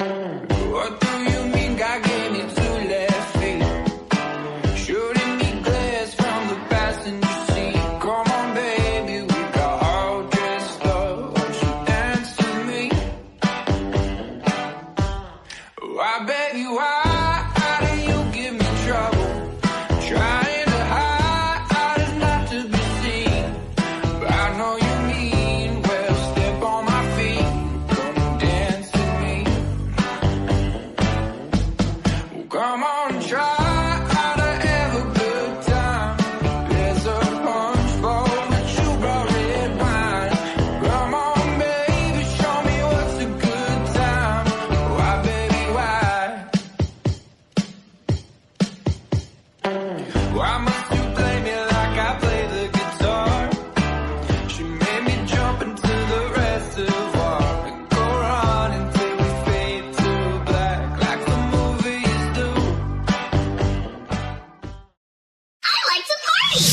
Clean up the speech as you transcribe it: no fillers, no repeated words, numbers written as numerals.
What do you mean God gave me two left feet? Shooting me glares from the passenger seat. Come on, baby, we got all dressed up. Won't you dance with me? Why, baby, why do you give me trouble? Trying to hide is not to be seen. But I know you mean well, step on my feet. Come and dance with me. Well, come on, try to have a good time. There's a punch bowl with you brought red wine. Come on, baby, show me what's a good time. Why, baby, why? Why must you play me like I play the guitar? She made me jump into the reservoir and go run until we fade to black, like the movies do. I like to party!